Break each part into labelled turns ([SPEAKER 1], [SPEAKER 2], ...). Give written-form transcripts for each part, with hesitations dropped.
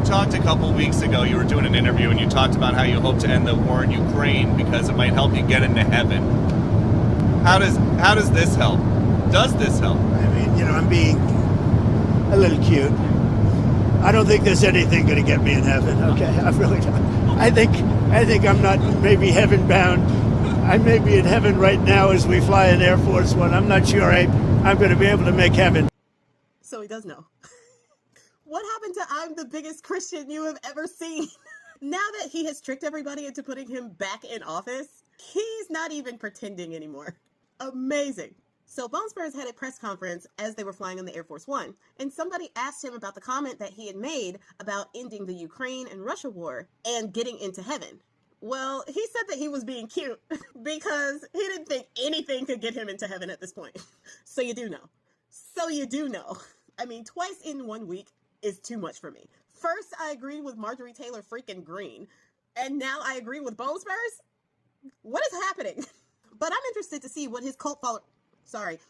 [SPEAKER 1] talked a couple weeks ago, you were doing an interview, and you talked about how you hope to end the war in Ukraine because it might help you get into heaven. How does this help? Does this help?
[SPEAKER 2] I mean, I'm being a little cute. I don't think there's anything going to get me in heaven. Okay, I really don't. I think I'm not maybe heaven bound. I may be in heaven right now as we fly in Air Force One. I'm not sure I'm going to be able to make heaven.
[SPEAKER 3] So he does know. What happened to I'm the biggest Christian you have ever seen? Now that he has tricked everybody into putting him back in office, he's not even pretending anymore. Amazing. So Bone Spurs had a press conference as they were flying on the Air Force One, and somebody asked him about the comment that he had made about ending the Ukraine and Russia war and getting into heaven. Well, he said that he was being cute because he didn't think anything could get him into heaven at this point. So you do know. I mean, twice in 1 week is too much for me. First, I agreed with Marjorie Taylor freaking Greene, and now I agree with Bone Spurs? What is happening? But I'm interested to see what his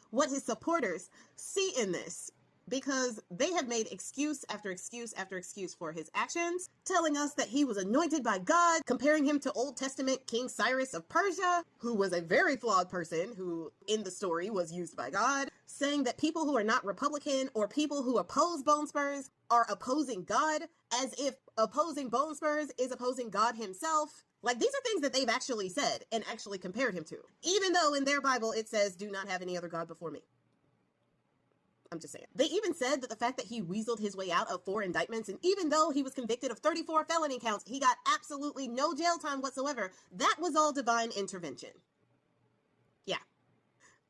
[SPEAKER 3] what his supporters see in this, because they have made excuse after excuse after excuse for his actions, telling us that he was anointed by God, comparing him to Old Testament King Cyrus of Persia, who was a very flawed person who, in the story, was used by God, saying that people who are not Republican or people who oppose Bone Spurs are opposing God, as if opposing Bone Spurs is opposing God himself. Like, these are things that they've actually said and actually compared him to, even though in their Bible it says, do not have any other God before me. I'm just saying. They even said that the fact that he weaseled his way out of 4 indictments, and even though he was convicted of 34 felony counts, he got absolutely no jail time whatsoever. That was all divine intervention. Yeah.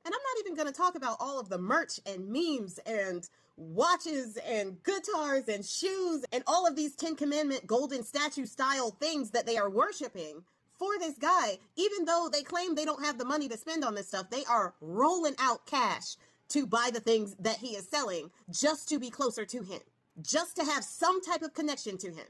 [SPEAKER 3] And I'm not even going to talk about all of the merch and memes and watches and guitars and shoes and all of these 10 Commandment golden statue style things that they are worshiping for this guy. Even though they claim they don't have the money to spend on this stuff, they are rolling out cash to buy the things that he is selling just to be closer to him, just to have some type of connection to him.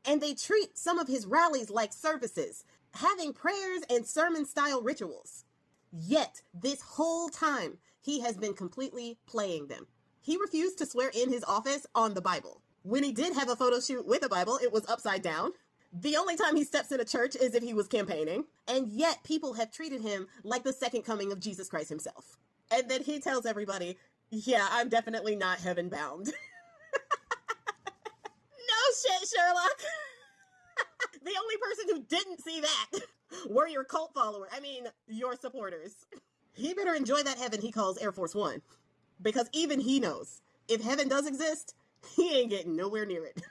[SPEAKER 3] And they treat some of his rallies like services, having prayers and sermon style rituals. Yet this whole time he has been completely playing them. He refused to swear in his office on the Bible. When he did have a photo shoot with a Bible, it was upside down. The only time he steps in a church is if he was campaigning. And yet people have treated him like the second coming of Jesus Christ himself. And then he tells everybody, yeah, I'm definitely not heaven bound. No shit, Sherlock. The only person who didn't see that were your cult followers. I mean, your supporters. He better enjoy that heaven he calls Air Force One. Because even he knows, if heaven does exist, he ain't getting nowhere near it.